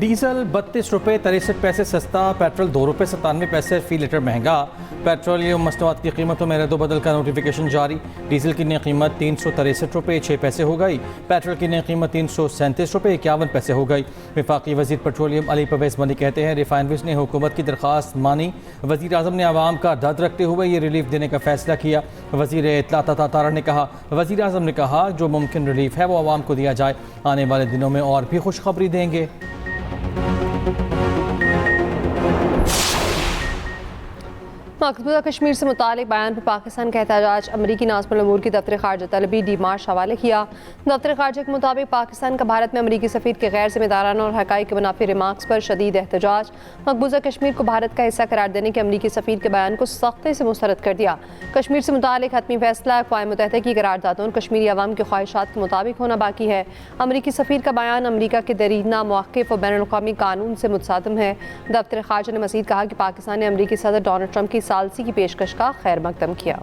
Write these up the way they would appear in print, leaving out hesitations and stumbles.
Diesel 32 रुपये 63 पैसे सस्ता, पेट्रोल 2 रुपये 97 पैसे फी लीटर महंगा। पेट्रोलियम मसनूआत की कीमतों में रद्द-ओ-बदल का नोटिफिकेशन जारी। डीजल की नई कीमत 363 रुपये 6 पैसे हो गई। पेट्रोल की नई कीमत 337 रुपये 51 पैसे हो गई। वफाकी वजीर पेट्रोलियम अली परवेज़ मनी कहते हैं रिफाइनरीज ने हुकूमत की दरख्वास्त मानी। वज़ीर आज़म ने आवाम का दर्द रखते हुए ये रिलीफ देने का फैसला किया। वज़ीर इत्तलात अता तारा ने कहा, वज़ीर आज़म ने कहा जो मुमकिन रिलीफ है वो आवाम को दिया जाए। आने वाले दिनों में और भी खुशखबरी देंगे। मकबूजा कश्मीर से मुतालिक बयान पर पाकिस्तान का एहतजाज। अमरीकी नाज़िमुल उमूर की दफ्तर ख़ारजा तलबी डी मार्च हवाले किया। दफ्तर ख़ारजा के मुताबिक पाकिस्तान का भारत में अमरीकी सफ़ीर के गैर जिम्मेदाराना और हक़ाइक़ के मुनाफी रिमार्क्स पर शदीद एहतजाज। मकबूजा कश्मीर को भारत का हिस्सा करार देने के अमरीकी सफ़ीर के बयान को सख्ती से मुस्तरद कर दिया। कश्मीर से मुतालिक हतमी फैसला अक़वाम मुत्तहिदा की करारदादों और कश्मीरी अवाम की ख्वाहिशात के मुताबिक होना बाकी है। अमरीकी सफ़ीर का बयान अमरीका के दरीना मौक़िफ़ और बैनुल-अक़वामी कानून से मुतसादिम है। दफ्तर ख़ारजा ने मज़ीद कहा कि पाकिस्तान ने अमरीकी सदर डोनाल्ड ट्रंप की सालसी की पेशकश का खैर मकदम किया।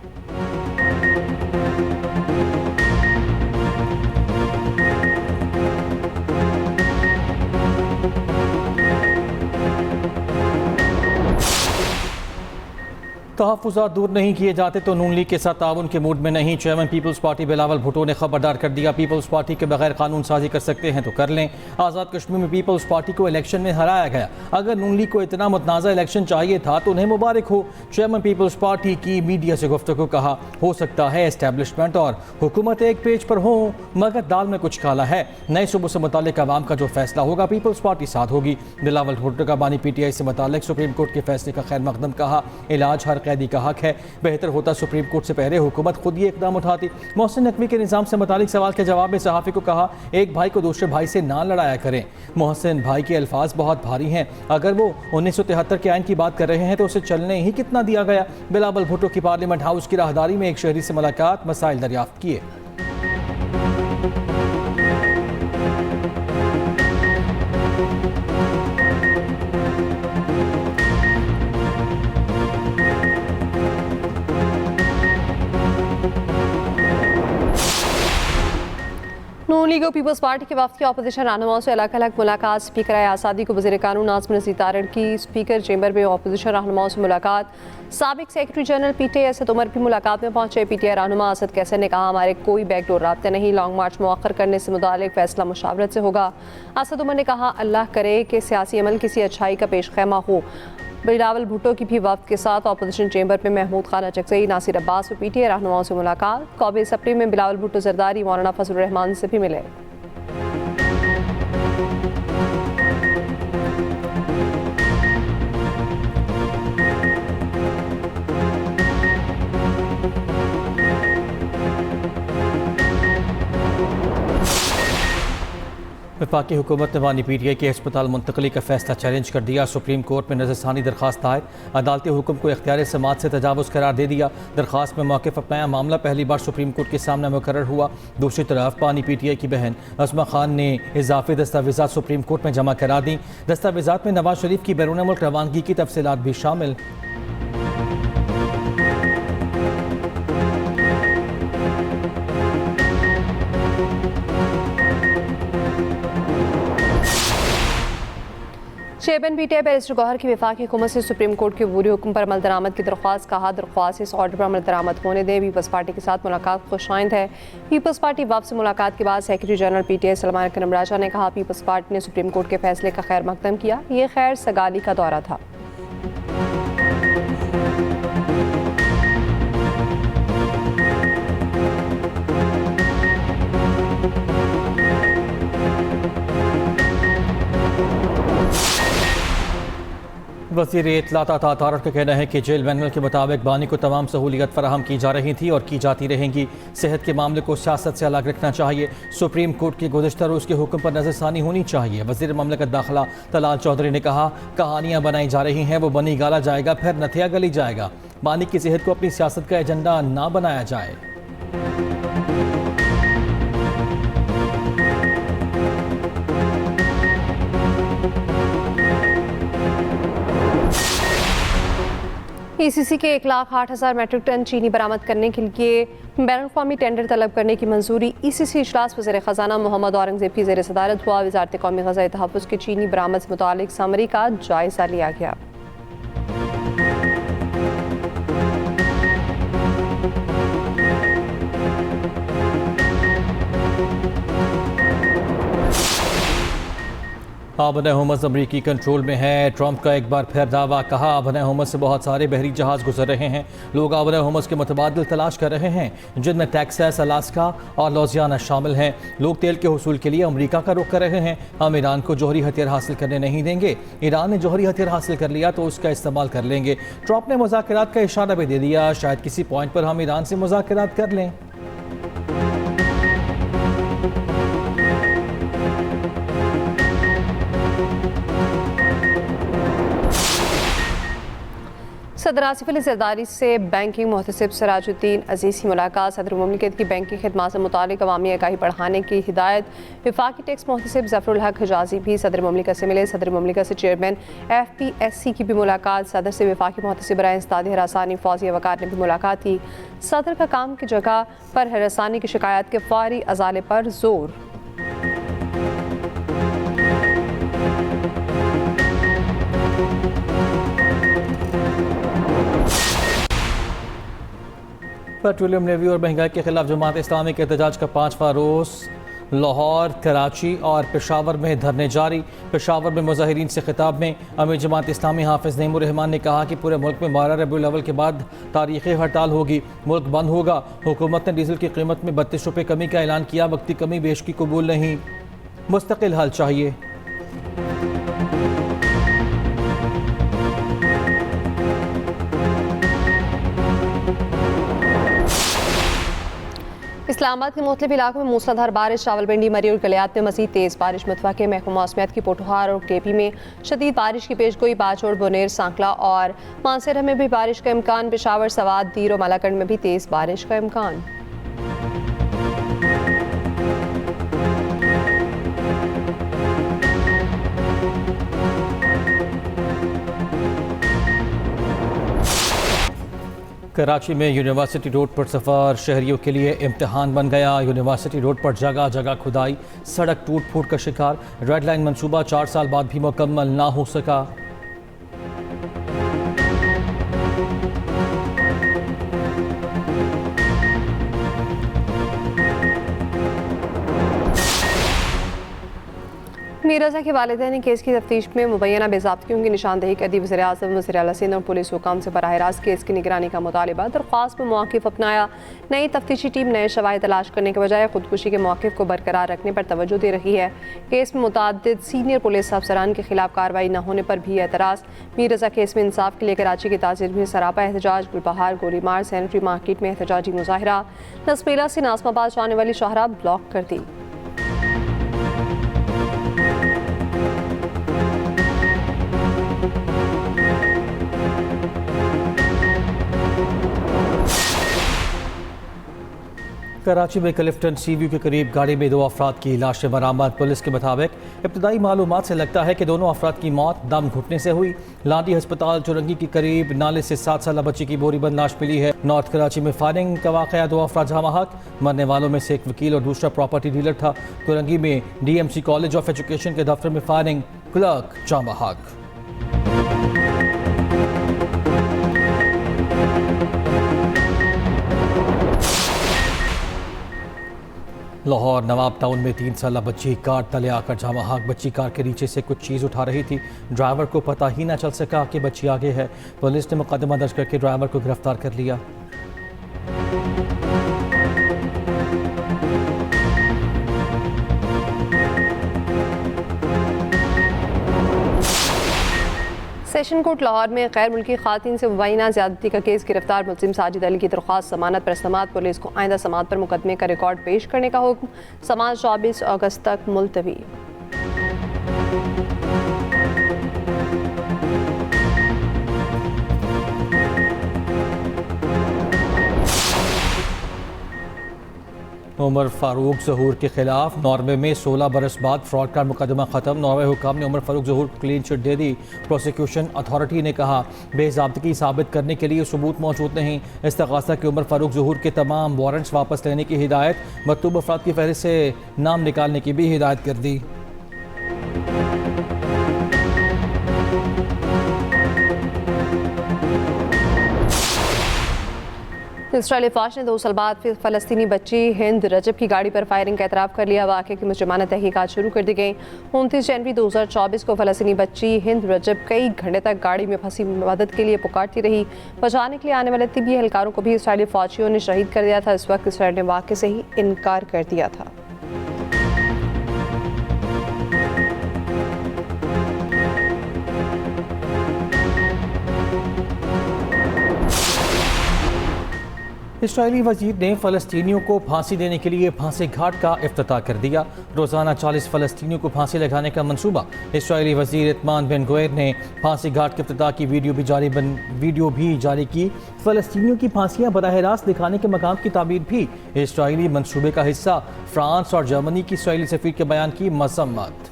तहफ़्फ़ुज़ात दूर नहीं किए जाते तो नून लीग के साथ ताउन के मूड में नहीं। चेयरमैन पीपल्स पार्टी बिलावल भुट्टो ने खबरदार कर दिया, पीपल्स पार्टी के बगैर कानून साजी कर सकते हैं तो कर लें। आज़ाद कश्मीर में पीपल्स पार्टी को इलेक्शन में हराया गया। अगर नून लीग को इतना मुतनाज़ा इलेक्शन चाहिए था तो उन्हें मुबारक हो। चेयरमैन पीपल्स पार्टी की मीडिया से गुफ्तगू कहा, हो सकता है एस्टेब्लिशमेंट और हुकूमत एक पेज पर हो मगर दाल में कुछ काला है। नए सूबों से मुतालिक आवाम का जो फैसला होगा पीपल्स पार्टी साथ होगी। बिलावल भुट्टो का बानी PTI से मुतालिक सुप्रीम कोर्ट के फैसले का खैर मकदम कहा, इलाज हर कैदी का हक है। बेहतर होता सुप्रीम कोर्ट से पहले हुकूमत खुद ये इकदाम उठाती। मोहसिन नकवी के निज़ाम से मुतालिक सवाल के जवाब में सहाफ़ी को कहा, एक भाई को दूसरे भाई से ना लड़ाया करें। मोहसिन भाई के अल्फाज बहुत भारी हैं, अगर वो 1973 के आइन की बात कर रहे हैं तो उसे चलने ही कितना दिया गया। बिलावल भुट्टो की पार्लियामेंट हाउस की राहदारी में एक शहरी से मुलाकात, मसाइल दरियाफ्त किए। नून लीग और पीपल्स पार्टी के वफ्द की अपोजिशन रहनुमाओं से अलग अलग मुलाकात। स्पीकर आज़ादी को वज़ीर कानून नाज़िम नज़ीर तारड़ की स्पीकर चैम्बर में अपोजिशन रहनुमाओं से मुलाकात। साबिक secretary general PTI Asad Umar भी मुलाकात में पहुंचे। PTI रहनुमा असद कैसर ने कहा, हमारे कोई बैकडोर राब्ते नहीं, लॉन्ग मार्च मुअख्खर करने से मुतालिक फैसला मुशावरत से होगा। असद उमर ने कहा, अल्लाह करे कि सियासी अमल किसी अच्छाई का पेश खैमा हो। बिलावल भुट्टो की भी वक्त के साथ अपोजिशन चैम्बर में महमूद खान अचकज़ई, नासिर अब्बास और PTI रहनुमाओं से मुलाकात। कौमी असम्बली में बिलावल भुट्टो जरदारी मौलाना फजलुर रहमान से भी मिले। वफाकी हुकूमत ने बानी PTI के अस्पताल मुंतकली का फैसला चैलेंज कर दिया। सुप्रीम कोर्ट में नज़रसानी दरखास्त दायर, अदालती हुक्म को इख्तियार समात से तजावुज़ करार दे दिया। दरखास्त में मौक़िफ़ अपनाया, मामला पहली बार सुप्रीम कोर्ट के सामने मुकर्रर हुआ। दूसरी तरफ बानी PTI की बहन अस्मा खान ने इजाफी दस्तावेज़ात सुप्रीम कोर्ट में जमा करा दी। दस्तावेज़ात में नवाज शरीफ की बैरून मुल्क रवानगी की तफसीलात भी शामिल। चेयरमैन PTI बैरिस्टर गौहर की वफाकी हुकूमत से सुप्रीम कोर्ट के अबूरी हुक्म पर अमल दरामद की दरख्वास्त। कहा, दरख्वास्त इस ऑर्डर पर अमल दरामद होने दें। पीपल्स पार्टी के साथ मुलाकात खुशाइंद है। पीपल्स पार्टी वफ़द से मुलाकात के बाद सेक्रेटरी जनरल PTI सलमान अकरम राजा ने कहा, पीपल्स पार्टी ने सुप्रीम कोर्ट के फैसले का खैर मकदम किया। ये खैर सगाली का दौरा था। वज़ीर इत्तलात अता तारड़ का कहना है कि जेल मैनुअल के मुताबिक बानी को तमाम सहूलियत फराहम की जा रही थी और की जाती रहेंगी। सेहत के मामले को सियासत से अलग रखना चाहिए। सुप्रीम कोर्ट के गुज़श्ता रोज़ के हुक्म पर नज़रसानी होनी चाहिए। वज़ीर ममलकत दाखिला तलाल चौधरी ने कहा, कहानियाँ बनाई जा रही हैं, वो बनी गाला जाएगा फिर नथिया गली जाएगा। बानी की सेहत को अपनी सियासत का एजेंडा ना बनाया जाए। ECC के 1,08,000 मैट्रिक टन चीनी बरामद करने के लिए बैनुल-अक़वामी टेंडर तलब करने की मंजूरी। ECC इजलास वज़ीर ख़जाना मोहम्मद औरंगज़ेब की ज़ेर सदारत हुआ। वज़ारत कौमी ग़ज़ाई तहफ़्फ़ुज़ की चीनी बरामद से मुतालिक समरी का जायज़ा लिया गया। आबन हुमस अमरीकी कंट्रोल में है। ट्रंप का एक बार फिर दावा, कहा आबन हुमस से बहुत सारे बहरी जहाज़ गुजर रहे हैं। लोग आबन हुमस के मुतबादिल तलाश कर रहे हैं, जिनमें टेक्सास, अलास्का और लुजियाना शामिल हैं। लोग तेल के हुसूल के लिए अमरीका का रुख कर रहे हैं। हम ईरान को जौहरी हथियार हासिल करने नहीं देंगे। ईरान ने जौहरी हथियार हासिल कर लिया तो उसका इस्तेमाल कर लेंगे। ट्रंप ने मुज़ाकरात का इशारा भी दे दिया, शायद किसी पॉइंट पर हम ईरान से मुज़ाकरात कर लें। सदर आसिफ अली ज़रदारी से बैंकिंग मुहतसिब सिराजुद्दीन अजीज़ की मुलाकात। सदर मुमलिकत की बैंकिंग खदमात से मुतालिक अवामी आगाही बढ़ाने की हिदायत। वफाकी टैक्स मुहतसिब ज़फ़रुल हक हिजाज़ी भी सदर मुमलिकत से मिले। सदर मुमलिकत से चेयरमैन FPSC की भी मुलाकात। सदर से वफाकी मुहतसिब राय इंसदाद हरासानी फौजिया वकार ने भी मुलाकात की। सदर का काम की जगह पर हरासानी की शिकायत के फौरी अजाले पर जोर। पेट्रोलियम नेवी और महंगाई के खिलाफ जमात इस्लामी के एहतजाज का 5वां रोज। लाहौर, कराची और पेशावर में धरने जारी। पेशावर में मुजाहिरीन से खिताब में अमीर जमात इस्लामी हाफिज नईमुर रहमान ने कहा कि पूरे मुल्क में 12 रबीउल अव्वल के बाद तारीखी हड़ताल होगी, मुल्क बंद होगा। हुकूमत ने डीजल की कीमत में 32 रुपये कमी का ऐलान किया। वक्ती कमी बेशकी कबूल नहीं, मुस्तकिल हल चाहिए। इस्लामाबाद के मुख्तलिफ इलाकों में मूसलाधार बारिश। रावलपिंडी, मरी और गलियात में मज़ीद तेज़ बारिश। मुतवा के महकमा मौसमियात की पोठोहार और केपी में शदीद बारिश की पेशगोई। बाचौड़, बोनेर, सांकला और मानसेरा में भी बारिश का इम्कान। पेशावर, सवात, दीर और मलाकंड में भी तेज़ बारिश का इम्कान। कराची में यूनिवर्सिटी रोड पर सफ़र शहरियों के लिए इम्तिहान बन गया। यूनिवर्सिटी रोड पर जगह जगह खुदाई, सड़क टूट फूट का शिकार। रेड लाइन मंसूबा 4 साल बाद भी मुकम्मल ना हो सका। मीर रज़ा के वालिदैन ने केस की तफ्तीश में मुबैना बेज़ाब्तियों की निशानदेही कर दी। वज़ीर आज़म, वज़ीर आला सिंध और पुलिस हुकाम से बराह रास्त केस की निगरानी का मुतालिबा। दरख्वास्त में मौक़िफ़ अपनाया। नई तफ्तीशी टीम नए शवाहिद तलाश करने के बजाय खुदकुशी के मौक़िफ़ को बरकरार रखने पर तवज्जो दे रही है। केस में मुतअद्दिद सीनियर पुलिस अफसरान के खिलाफ कार्रवाई न होने पर भी एतराज़। मीर रज़ा केस में इंसाफ के लिए कराची के ताजिर में सरापा एहतजाज। गुलबहार, गोलीमार, सैनिटरी मार्केट में एहतजाजी मुजाहिरा। नसबेला से नाज़माबाद जाने वाली शाहराह ब्लॉक कर दी। कराची में क्लिफ्टन सी व्यू के करीब गाड़ी में 2 अफराद की लाशें बरामद। पुलिस के मुताबिक इब्तदाई मालूमात से लगता है कि दोनों अफराद की मौत दम घुटने से हुई। लाडी अस्पताल चुरंगी के करीब नाले से 7 साल बच्ची की बोरीबंद लाश मिली है। नॉर्थ कराची में फायरिंग का वाक़या, 2 अफराद जहाँ हक। मरने वालों में से एक वकील और दूसरा प्रॉपर्टी डीलर था। चुरंगी में DMC कॉलेज ऑफ एजुकेशन के दफ्तर में फायरिंग, क्लर्क जामा हक। लाहौर नवाब टाउन में 3 साल बच्ची कार तले आकर जामा हक। बच्ची कार के नीचे से कुछ चीज़ उठा रही थी। ड्राइवर को पता ही ना चल सका कि बच्ची आगे है। पुलिस ने मुकदमा दर्ज करके ड्राइवर को गिरफ्तार कर लिया। सेशन कोर्ट लाहौर में गैर मुल्की खातिन से मुबैना ज़्यादती का केस। गिरफ्तार मुल्जिम साजिद अली की दरख्वास्त जमानत पर समाअत। पुलिस को आइंदा समाअत पर मुकदमे का रिकॉर्ड पेश करने का हुक्म। समाअत 24 अगस्त तक मुलतवी। उमर फारूक ज़हूर के खिलाफ नॉर्वे में 16 बरस बाद फ्रॉड का मुकदमा ख़त्म। नॉर्वे हुकाम ने उमर फारूक ज़हूर को क्लीन चिट दे दी। प्रोसिक्यूशन अथॉरिटी ने कहा बेज़ाब्तगी साबित करने के लिए सबूत मौजूद नहीं। इस्तग़ासा के उमर फारूक ज़हूर के तमाम वारंट्स वापस लेने की हिदायत, मतलूब अफराद की फहरिस्त से नाम निकालने की भी हिदायत कर दी। इसराइली फौज ने 2 साल बाद फिर फ़लस्तीनी बच्ची हिंद रजब की गाड़ी पर फायरिंग का एतराफ़ कर लिया। वाक़े की मुजरिमाना तहकीकात शुरू कर दी गई। 29 जनवरी 2024 को फ़लस्तीनी बच्ची हिंद रजब कई घंटे तक गाड़ी में फंसी मदद के लिए पुकारती रही। बचाने के लिए आने वाले तिब्बी एहलकारों को भी इसराइली फौजियों ने शहीद कर दिया था। इस वक्त इसराइल ने वाक़े से ही इनकार कर दिया था। इसराइली वजीर ने फ़लस्तीनियों को फांसी देने के लिए फांसी घाट का इफ्तिताह कर दिया। रोज़ाना 40 फ़लस्तीनियों को फांसी लगाने का मंसूबा। इसराइली वजीर इत्मान बिन गुवेर ने फांसी घाट के इफ्तिताह की वीडियो भी जारी की। फ़लस्तीनियों की फांसियाँ बराह रास्त दिखाने के मकाम की ताबीर भी इसराइली मंसूबे का हिस्सा। फ्रांस और जर्मनी की इसराइली सफ़ीर के बयान की मज़म्मत।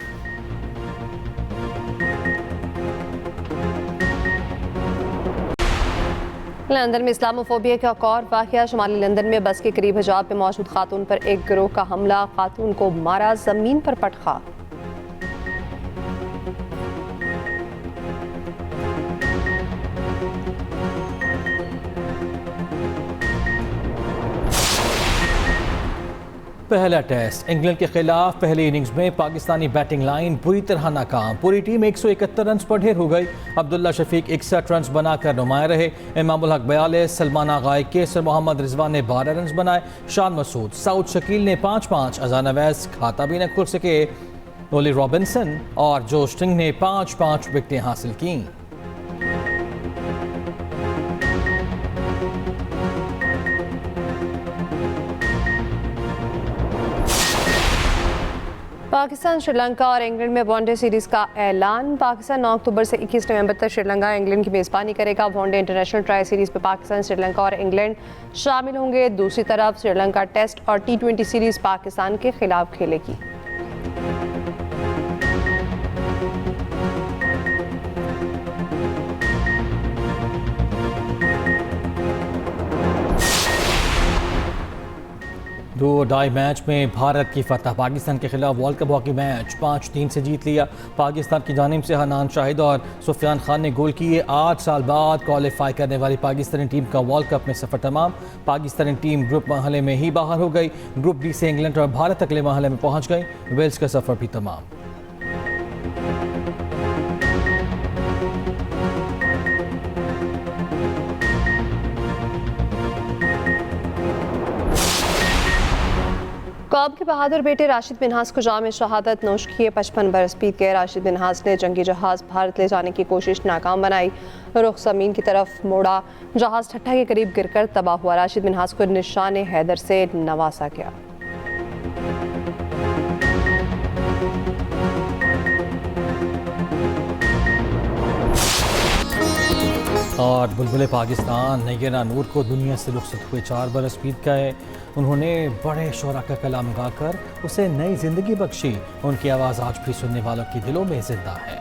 लंदन में इस्लामोफोबिया का एक और वाक़या। शुमाली लंदन में बस के करीब हिजाब में मौजूद खातून पर एक गिरोह का हमला, खातून को मारा, ज़मीन पर पटखा। पहला टेस्ट इंग्लैंड के खिलाफ पहली इनिंग्स में पाकिस्तानी बैटिंग लाइन बुरी तरह नाकाम। पूरी टीम 171 रन पर ढेर हो गई। अब्दुल्ला शफीक 61 रन बनाकर नुमाया रहे। इमामुल हक 42, सलमान आगा 21, मोहम्मद रिजवान ने 12 रन बनाए। शान मसूद, साउद शकील ने 5-5, अजान अवैस खाता भी न खुल सके। ओली रॉबिन्सन और जोश सिंह ने 5-5 विकेटें हासिल की। पाकिस्तान, श्रीलंका और इंग्लैंड में वनडे सीरीज़ का ऐलान। पाकिस्तान 9 अक्टूबर से 21 नवंबर तक श्रीलंका इंग्लैंड की मेज़बानी करेगा। वनडे इंटरनेशनल ट्राई सीरीज़ में पाकिस्तान, श्रीलंका और इंग्लैंड शामिल होंगे। दूसरी तरफ श्रीलंका टेस्ट और T20 सीरीज़ पाकिस्तान के खिलाफ खेलेगी। दो ढाई मैच में भारत की फतह। पाकिस्तान के खिलाफ वर्ल्ड कप हॉकी मैच 5-3 से जीत लिया। पाकिस्तान की जानिब से हनान शाहिद और सुफियान खान ने गोल किए। 8 साल बाद क्वालिफाई करने वाली पाकिस्तानी टीम का वर्ल्ड कप में सफ़र तमाम। पाकिस्तानी टीम ग्रुप मरहले में ही बाहर हो गई। ग्रुप बी से इंग्लैंड और भारत अगले मरहले में पहुँच गई। वेल्स का सफ़र भी तमाम। कौम के बहादुर बेटे राशिद मिन्हास को जाम शहादत नोश किए। 55 बरस बीत गए। राशिद मिन्हास ने जंगी जहाज़ भारत ले जाने की कोशिश नाकाम बनाई। रुख ज़मीन की तरफ मोड़ा। जहाज़ ठट्ठा के करीब गिरकर तबाह हुआ। राशिद मिन्हास को निशान हैदर से नवाजा गया। और बुलबुल पाकिस्तान नैयरा नूर को दुनिया से रुखसत हुए 4 बरस बीत गए। उन्होंने बड़े शोरा का कलाम गाकर उसे नई जिंदगी बख्शी। उनकी आवाज़ आज भी सुनने वालों के दिलों में जिंदा है।